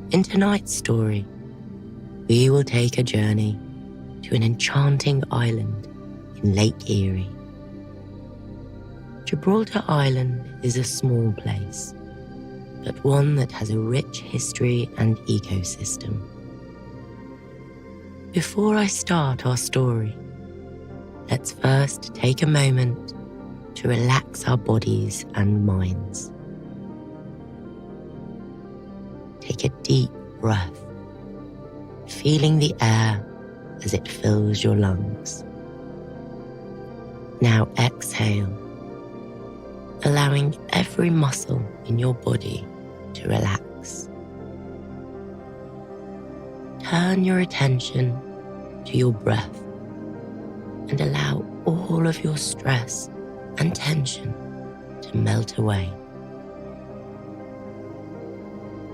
In tonight's story, we will take a journey to an enchanting island in Lake Erie. Gibraltar Island is a small place, but one that has a rich history and ecosystem. Before I start our story, let's first take a moment to relax our bodies and minds. Take a deep breath, feeling the air as it fills your lungs. Now exhale, allowing every muscle in your body to relax. Turn your attention to your breath and allow all of your stress and tension to melt away.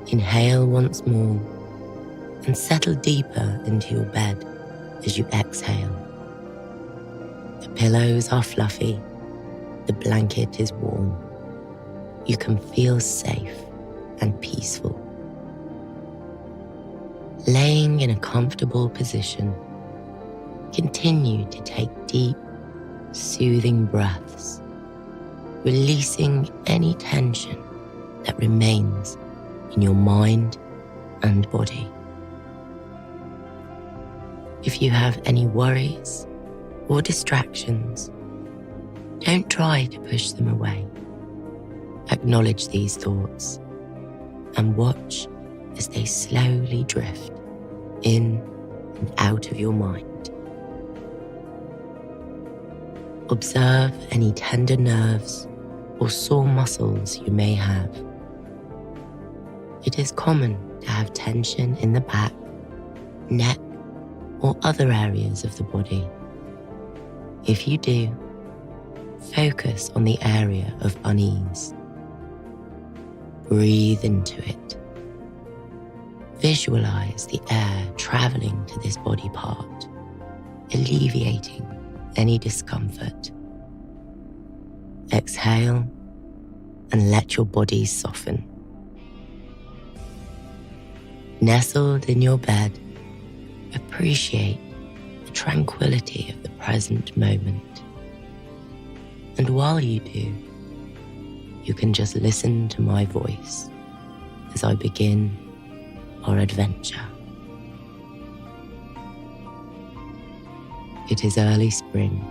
Inhale once more and settle deeper into your bed as you exhale. The pillows are fluffy, the blanket is warm. You can feel safe and peaceful. Laying in a comfortable position, continue to take deep, soothing breaths, releasing any tension that remains in your mind and body. If you have any worries or distractions, don't try to push them away. Acknowledge these thoughts and watch as they slowly drift in and out of your mind. Observe any tender nerves or sore muscles you may have. It is common to have tension in the back, neck, or other areas of the body. If you do, focus on the area of unease. Breathe into it. Visualize the air traveling to this body part, alleviating any discomfort. Exhale and let your body soften. Nestled in your bed, appreciate the tranquility of the present moment. And while you do, you can just listen to my voice as I begin our adventure. It is early spring,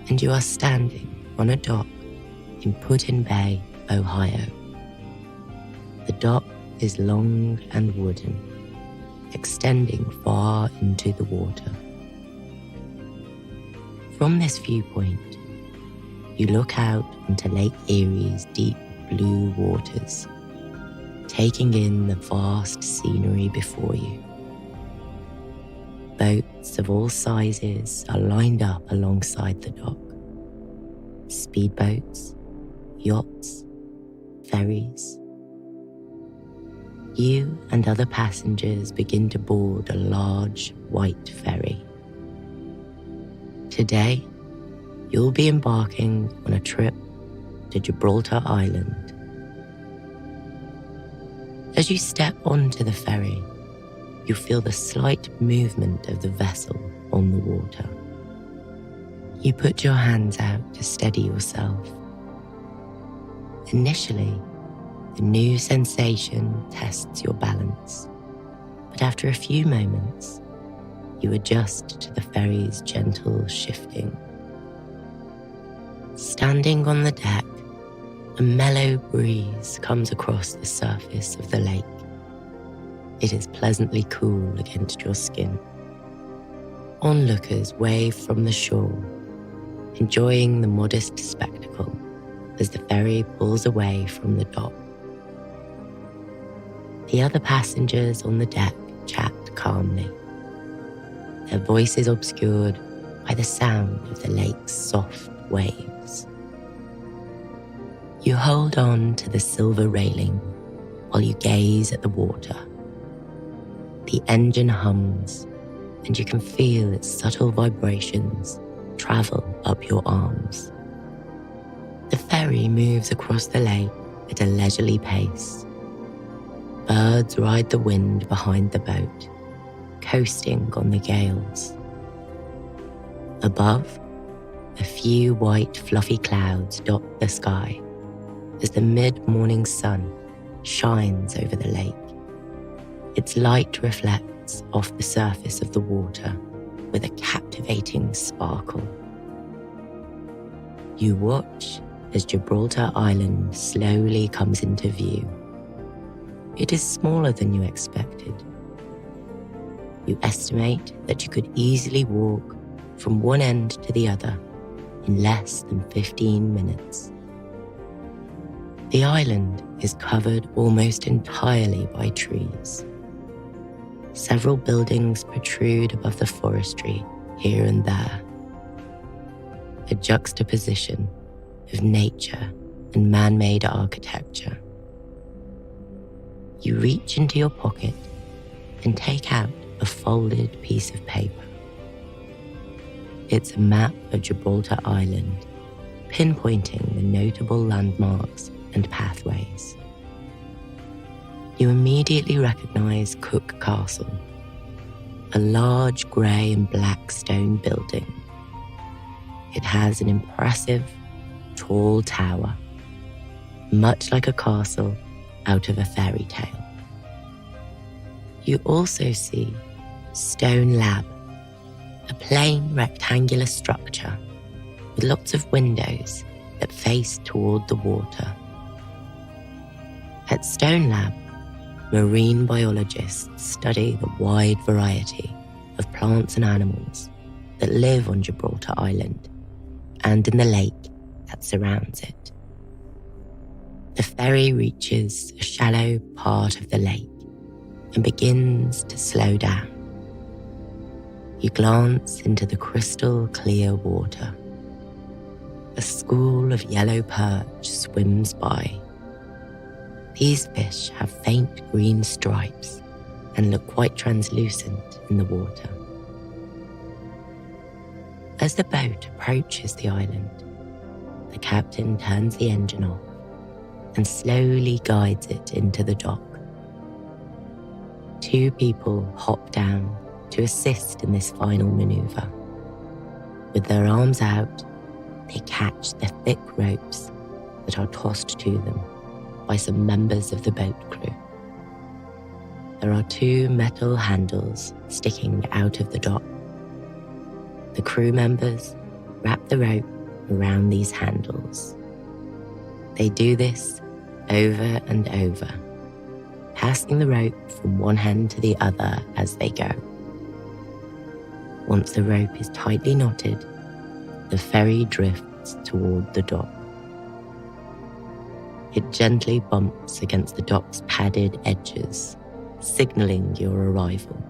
and you are standing on a dock in Put-in-Bay, Ohio. The dock is long and wooden, extending far into the water. From this viewpoint, you look out onto Lake Erie's deep blue waters, taking in the vast scenery before you. Boats of all sizes are lined up alongside the dock. Speedboats, yachts, ferries. You and other passengers begin to board a large white ferry. Today, you'll be embarking on a trip to Gibraltar Island. As you step onto the ferry, you feel the slight movement of the vessel on the water. You put your hands out to steady yourself. Initially, the new sensation tests your balance, but after a few moments, you adjust to the ferry's gentle shifting. Standing on the deck, a mellow breeze comes across the surface of the lake. It is pleasantly cool against your skin. Onlookers wave from the shore, enjoying the modest spectacle as the ferry pulls away from the dock. The other passengers on the deck chat calmly, their voices obscured by the sound of the lake's soft waves. You hold on to the silver railing while you gaze at the water. The engine hums, and you can feel its subtle vibrations travel up your arms. The ferry moves across the lake at a leisurely pace, Birds ride the wind behind the boat, coasting on the gales. Above, a few white fluffy clouds dot the sky as the mid-morning sun shines over the lake. Its light reflects off the surface of the water with a captivating sparkle. You watch as Gibraltar Island slowly comes into view. It is smaller than you expected. You estimate that you could easily walk from one end to the other in less than 15 minutes. The island is covered almost entirely by trees. Several buildings protrude above the forestry here and there. A juxtaposition of nature and man-made architecture. You reach into your pocket and take out a folded piece of paper. It's a map of Gibraltar Island, pinpointing the notable landmarks and pathways. You immediately recognize Cook Castle, a large grey and black stone building. It has an impressive, tall tower, much like a castle out of a fairy tale. You also see Stone Lab, a plain rectangular structure with lots of windows that face toward the water. At Stone Lab, marine biologists study the wide variety of plants and animals that live on Gibraltar Island and in the lake that surrounds it. The ferry reaches a shallow part of the lake and begins to slow down. You glance into the crystal clear water. A school of yellow perch swims by. These fish have faint green stripes and look quite translucent in the water. As the boat approaches the island, the captain turns the engine off and slowly guides it into the dock. Two people hop down to assist in this final maneuver. With their arms out, they catch the thick ropes that are tossed to them by some members of the boat crew. There are two metal handles sticking out of the dock. The crew members wrap the rope around these handles. They do this over and over, passing the rope from one hand to the other as they go. Once the rope is tightly knotted, the ferry drifts toward the dock. It gently bumps against the dock's padded edges, signaling your arrival.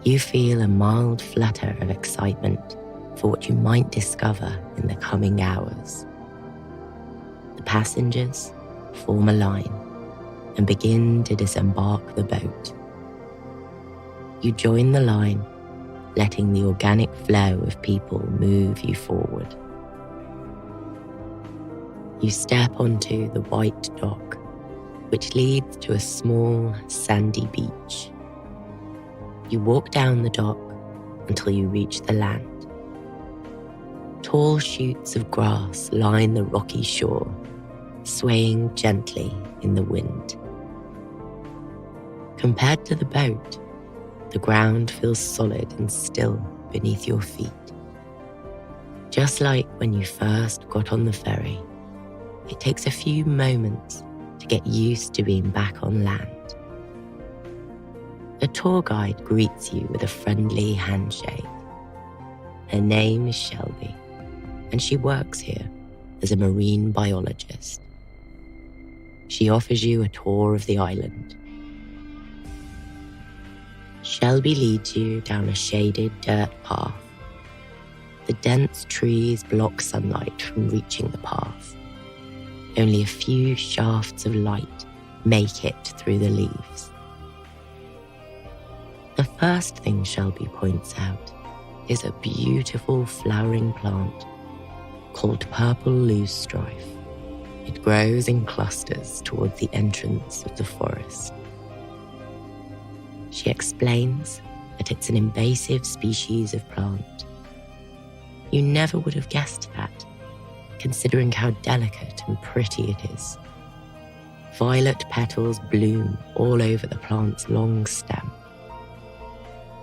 You feel a mild flutter of excitement for what you might discover in the coming hours. The passengers form a line and begin to disembark the boat. You join the line, letting the organic flow of people move you forward. You step onto the white dock, which leads to a small sandy beach. You walk down the dock until you reach the land. Tall shoots of grass line the rocky shore, swaying gently in the wind. Compared to the boat, the ground feels solid and still beneath your feet. Just like when you first got on the ferry, it takes a few moments to get used to being back on land. A tour guide greets you with a friendly handshake. Her name is Shelby, and she works here as a marine biologist. She offers you a tour of the island. Shelby leads you down a shaded dirt path. The dense trees block sunlight from reaching the path. Only a few shafts of light make it through the leaves. The first thing Shelby points out is a beautiful flowering plant called purple loosestrife. It grows in clusters towards the entrance of the forest. She explains that it's an invasive species of plant. You never would have guessed that, considering how delicate and pretty it is. Violet petals bloom all over the plant's long stem.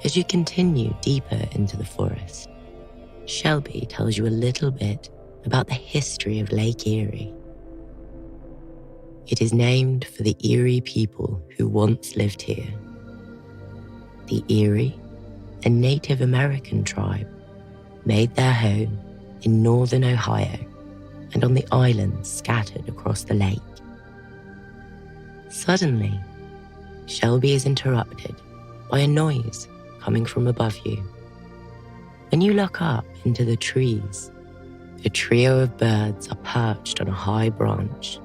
As you continue deeper into the forest, Shelby tells you a little bit about the history of Lake Erie. It is named for the Erie people who once lived here. The Erie, a Native American tribe, made their home in northern Ohio and on the islands scattered across the lake. Suddenly, Shelby is interrupted by a noise coming from above you. When you look up into the trees, a trio of birds are perched on a high branch.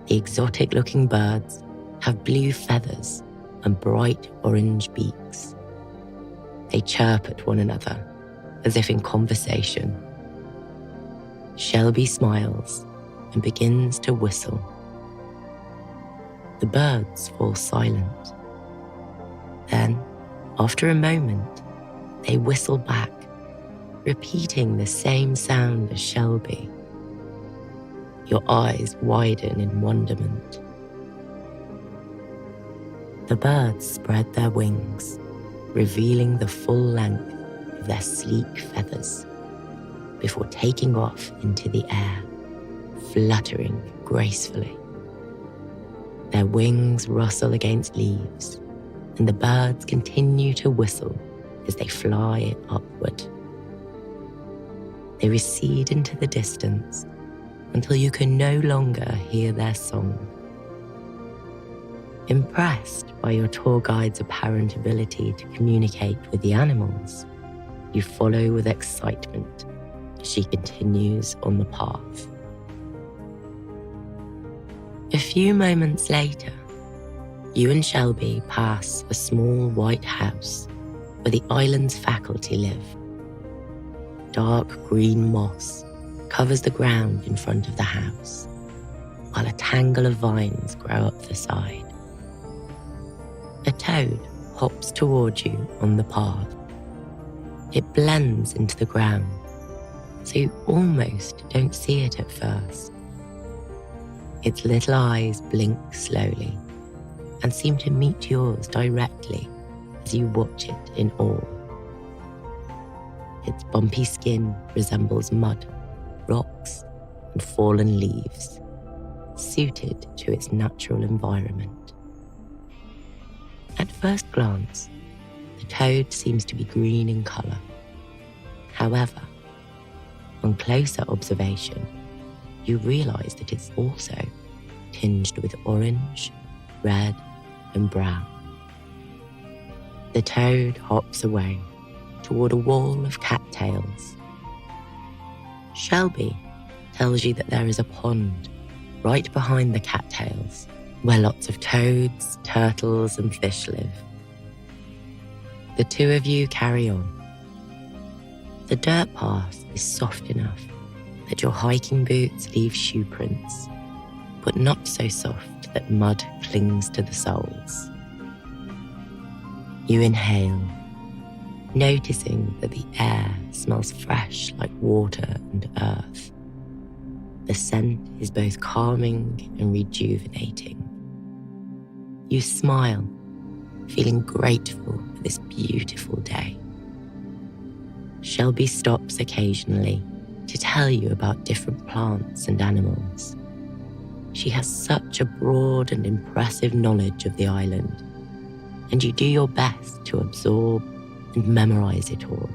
The exotic-looking birds have blue feathers and bright orange beaks. They chirp at one another, as if in conversation. Shelby smiles and begins to whistle. The birds fall silent. Then, after a moment, they whistle back, repeating the same sound as Shelby. Your eyes widen in wonderment. The birds spread their wings, revealing the full length of their sleek feathers, before taking off into the air, fluttering gracefully. Their wings rustle against leaves, and the birds continue to whistle as they fly upward. They recede into the distance until you can no longer hear their song. Impressed by your tour guide's apparent ability to communicate with the animals, you follow with excitement as she continues on the path. A few moments later, you and Shelby pass a small white house where the island's faculty live. Dark green moss covers the ground in front of the house, while a tangle of vines grow up the side. A toad hops towards you on the path. It blends into the ground, so you almost don't see it at first. Its little eyes blink slowly and seem to meet yours directly as you watch it in awe. Its bumpy skin resembles mud, rocks, and fallen leaves, suited to its natural environment. At first glance, the toad seems to be green in colour. However, on closer observation, you realise that it's also tinged with orange, red, and brown. The toad hops away toward a wall of cattails. Shelby tells you that there is a pond right behind the cattails where lots of toads, turtles, and fish live. The two of you carry on. The dirt path is soft enough that your hiking boots leave shoe prints, but not so soft that mud clings to the soles. You inhale, noticing that the air smells fresh like water and earth. The scent is both calming and rejuvenating. You smile, feeling grateful for this beautiful day. Shelby stops occasionally to tell you about different plants and animals. She has such a broad and impressive knowledge of the island, and you do your best to absorb and memorize it all.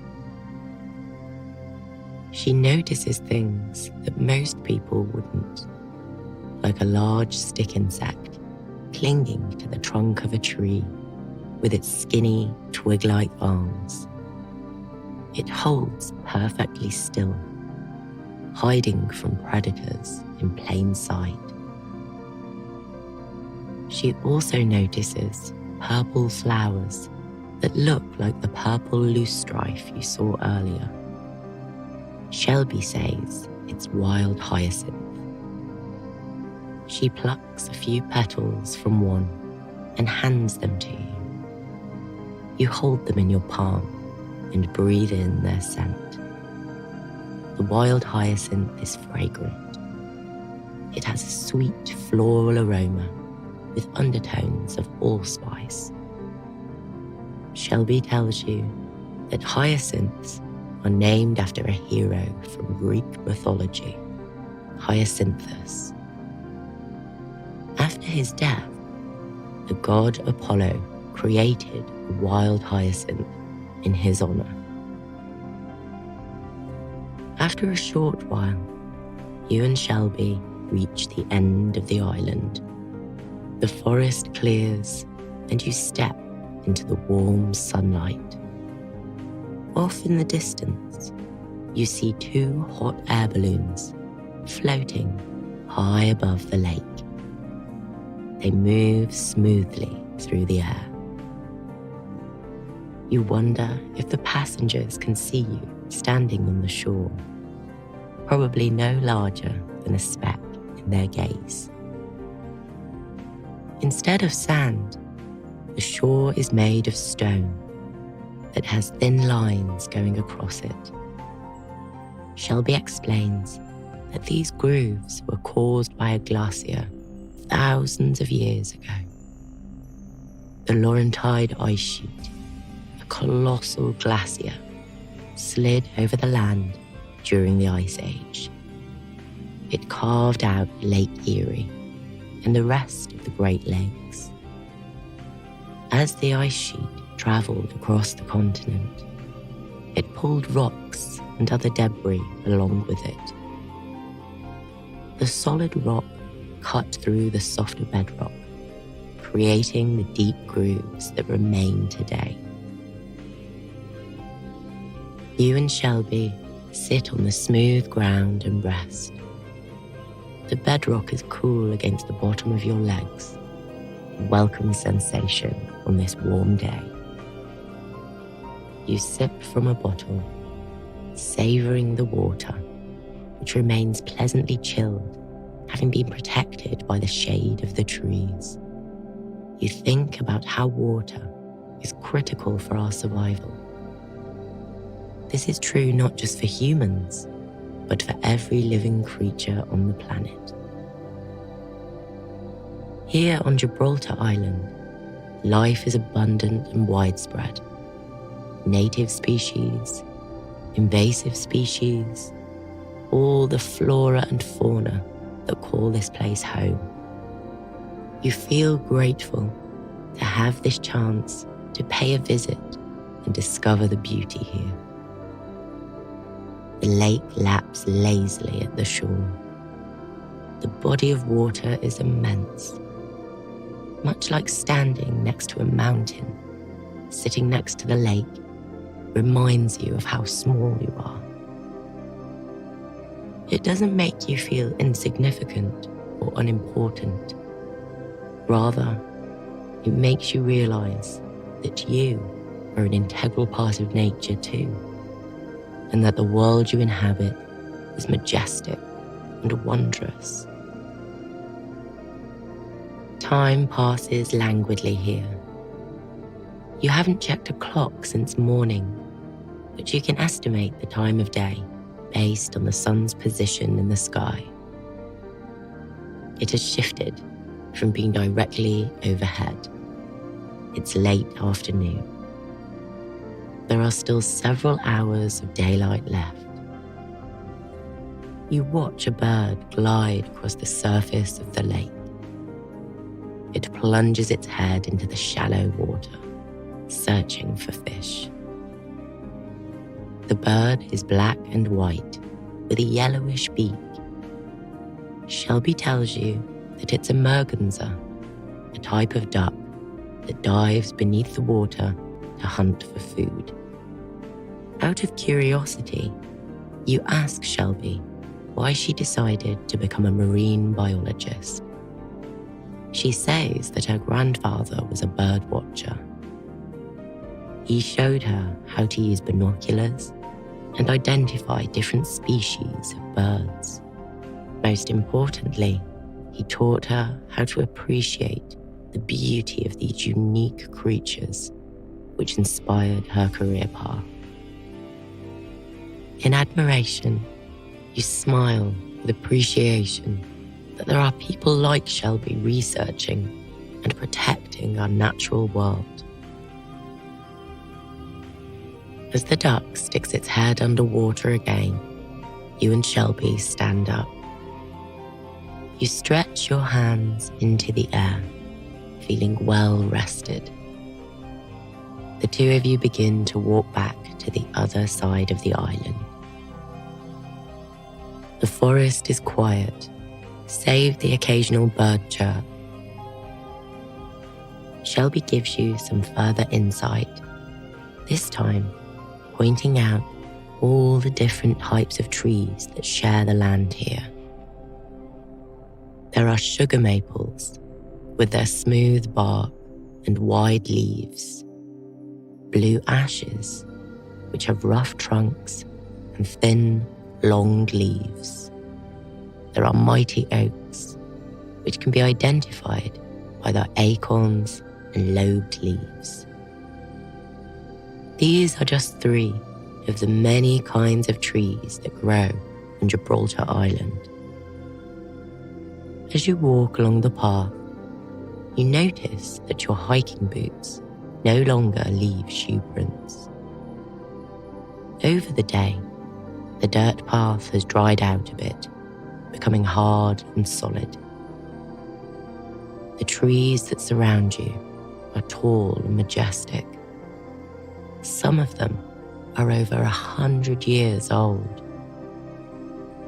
She notices things that most people wouldn't, like a large stick insect clinging to the trunk of a tree with its skinny, twig-like arms. It holds perfectly still, hiding from predators in plain sight. She also notices purple flowers that look like the purple loosestrife you saw earlier. Shelby says it's wild hyacinth. She plucks a few petals from one and hands them to you. You hold them in your palm and breathe in their scent. The wild hyacinth is fragrant. It has a sweet floral aroma with undertones of allspice. Shelby tells you that hyacinths are named after a hero from Greek mythology, Hyacinthus. After his death, the god Apollo created a wild hyacinth in his honor. After a short while, you and Shelby reach the end of the island. The forest clears and you step into the warm sunlight. Off in the distance, you see 2 hot air balloons floating high above the lake. They move smoothly through the air. You wonder if the passengers can see you standing on the shore, probably no larger than a speck in their gaze. Instead of sand, the shore is made of stone that has thin lines going across it. Shelby explains that these grooves were caused by a glacier thousands of years ago. The Laurentide ice sheet, a colossal glacier, slid over the land during the Ice Age. It carved out Lake Erie and the rest of the Great Lakes. As the ice sheet travelled across the continent, it pulled rocks and other debris along with it. The solid rock cut through the softer bedrock, creating the deep grooves that remain today. You and Shelby sit on the smooth ground and rest. The bedrock is cool against the bottom of your legs, a welcome sensation on this warm day. You sip from a bottle, savouring the water, which remains pleasantly chilled, having been protected by the shade of the trees. You think about how water is critical for our survival. This is true not just for humans, but for every living creature on the planet. Here on Gibraltar Island, life is abundant and widespread. Native species, invasive species, all the flora and fauna that call this place home. You feel grateful to have this chance to pay a visit and discover the beauty here. The lake laps lazily at the shore. The body of water is immense. Much like standing next to a mountain, sitting next to the lake reminds you of how small you are. It doesn't make you feel insignificant or unimportant. Rather, it makes you realize that you are an integral part of nature too, and that the world you inhabit is majestic and wondrous. Time passes languidly here. You haven't checked a clock since morning, but you can estimate the time of day based on the sun's position in the sky. It has shifted from being directly overhead. It's late afternoon. There are still several hours of daylight left. You watch a bird glide across the surface of the lake. It plunges its head into the shallow water, searching for fish. The bird is black and white with a yellowish beak. Shelby tells you that it's a merganser, a type of duck that dives beneath the water to hunt for food. Out of curiosity, you ask Shelby why she decided to become a marine biologist. She says that her grandfather was a bird watcher. He showed her how to use binoculars and identify different species of birds. Most importantly, he taught her how to appreciate the beauty of these unique creatures which inspired her career path. In admiration, you smile with appreciation that there are people like Shelby researching and protecting our natural world. As the duck sticks its head underwater again, you and Shelby stand up. You stretch your hands into the air, feeling well rested. The two of you begin to walk back to the other side of the island. The forest is quiet, save the occasional bird chirp. Shelby gives you some further insight, this time pointing out all the different types of trees that share the land here. There are sugar maples with their smooth bark and wide leaves, blue ashes which have rough trunks and thin, long leaves. There are mighty oaks which can be identified by their acorns and lobed leaves. These are just 3 of the many kinds of trees that grow on Gibraltar Island. As you walk along the path, you notice that your hiking boots no longer leave shoe prints. Over the day, the dirt path has dried out a bit, becoming hard and solid. The trees that surround you are tall and majestic. Some of them are over 100 years old.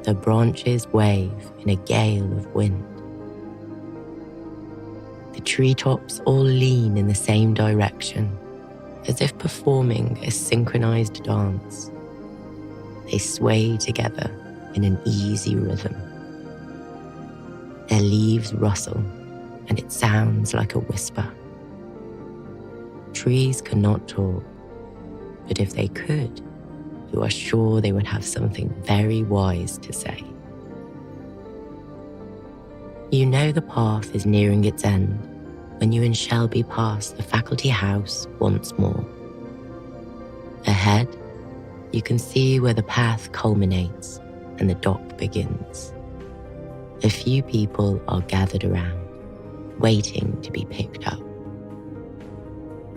Their branches wave in a gale of wind. The treetops all lean in the same direction, as if performing a synchronized dance. They sway together in an easy rhythm. Their leaves rustle, and it sounds like a whisper. Trees cannot talk, but if they could, you are sure they would have something very wise to say. You know the path is nearing its end when you and Shelby pass the faculty house once more. Ahead, you can see where the path culminates and the dock begins. A few people are gathered around, waiting to be picked up.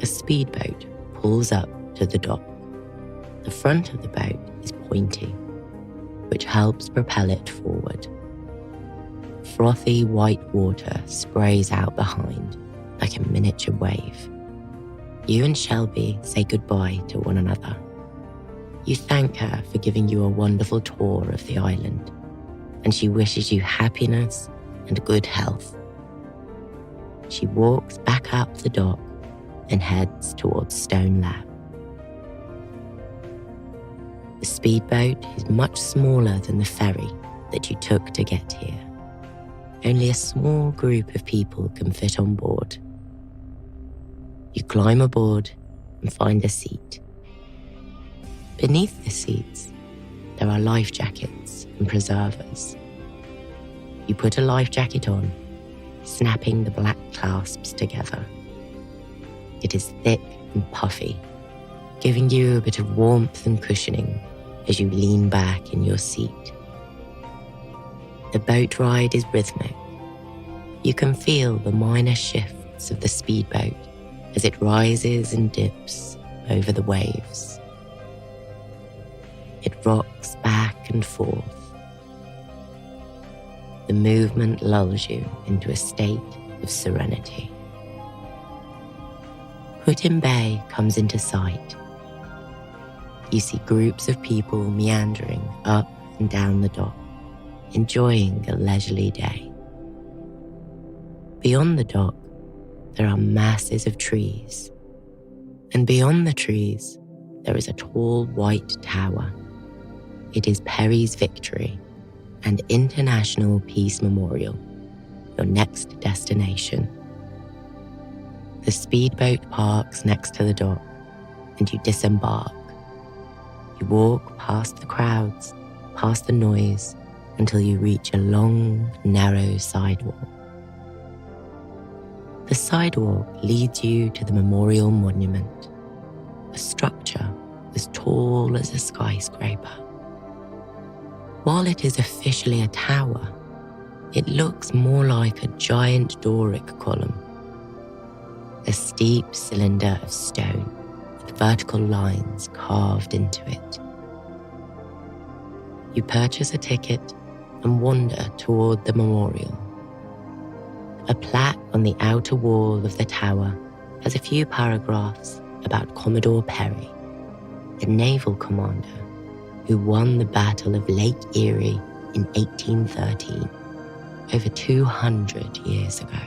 A speedboat pulls up to the dock. The front of the boat is pointy, which helps propel it forward. Frothy white water sprays out behind like a miniature wave. You and Shelby say goodbye to one another. You thank her for giving you a wonderful tour of the island, and she wishes you happiness and good health. She walks back up the dock and heads towards Stone Lab. The speedboat is much smaller than the ferry that you took to get here. Only a small group of people can fit on board. You climb aboard and find a seat. Beneath the seats, there are life jackets and preservers. You put a life jacket on, snapping the black clasps together. It is thick and puffy, giving you a bit of warmth and cushioning as you lean back in your seat. The boat ride is rhythmic. You can feel the minor shifts of the speedboat as it rises and dips over the waves. It rocks back and forth. The movement lulls you into a state of serenity. Put-in Bay comes into sight. You see groups of people meandering up and down the dock, enjoying a leisurely day. Beyond the dock, there are masses of trees. And beyond the trees, there is a tall white tower. It is Perry's Victory and International Peace Memorial, your next destination. The speedboat parks next to the dock, and you disembark. You walk past the crowds, past the noise, until you reach a long, narrow sidewalk. The sidewalk leads you to the memorial monument, a structure as tall as a skyscraper. While it is officially a tower, it looks more like a giant Doric column, a steep cylinder of stone with vertical lines carved into it. You purchase a ticket and wander toward the memorial. A plaque on the outer wall of the tower has a few paragraphs about Commodore Perry, the naval commander who won the Battle of Lake Erie in 1813, over 200 years ago.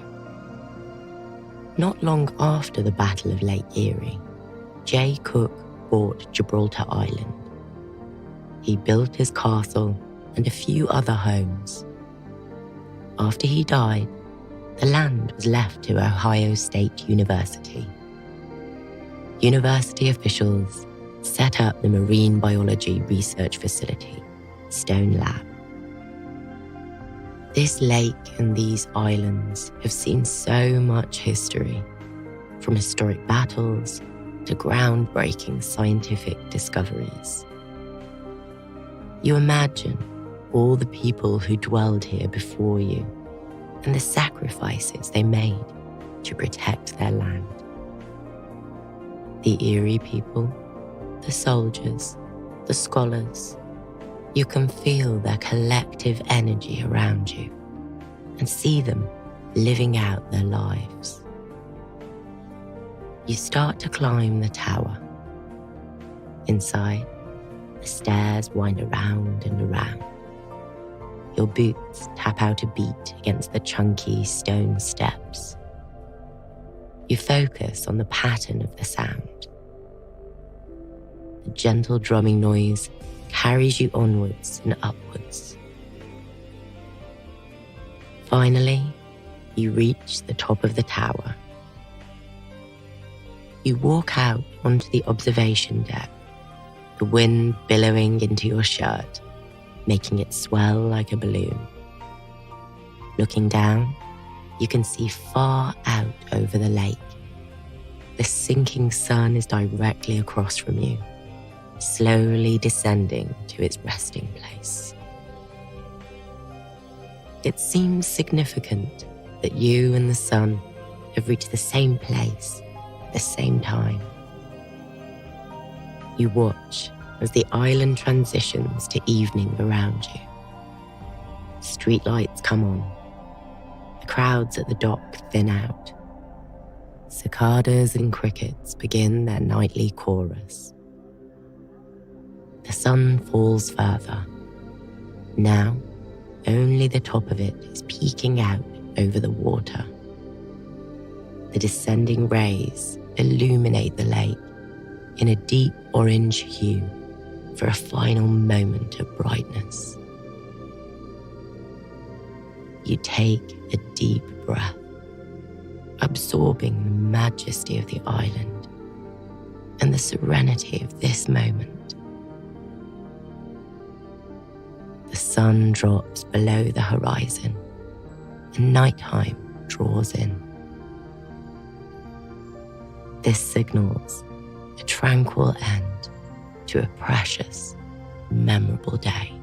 Not long after the Battle of Lake Erie, J. Cook bought Gibraltar Island. He built his castle and a few other homes. After he died, the land was left to Ohio State University. University officials set up the Marine Biology Research Facility, Stone Lab. This lake and these islands have seen so much history, from historic battles to groundbreaking scientific discoveries. You imagine all the people who dwelled here before you and the sacrifices they made to protect their land. The Erie people, the soldiers, the scholars, you can feel their collective energy around you and see them living out their lives. You start to climb the tower. Inside, the stairs wind around and around. Your boots tap out a beat against the chunky stone steps. You focus on the pattern of the sound. The gentle drumming noise carries you onwards and upwards. Finally, you reach the top of the tower. You walk out onto the observation deck, the wind billowing into your shirt, making it swell like a balloon. Looking down, you can see far out over the lake. The sinking sun is directly across from you, slowly descending to its resting place. It seems significant that you and the sun have reached the same place at the same time. You watch as the island transitions to evening around you. Streetlights come on. The crowds at the dock thin out. Cicadas and crickets begin their nightly chorus. The sun falls further. Now, only the top of it is peeking out over the water. The descending rays illuminate the lake in a deep orange hue for a final moment of brightness. You take a deep breath, absorbing the majesty of the island and the serenity of this moment. The sun drops below the horizon and nighttime draws in. This signals a tranquil end to a precious, memorable day.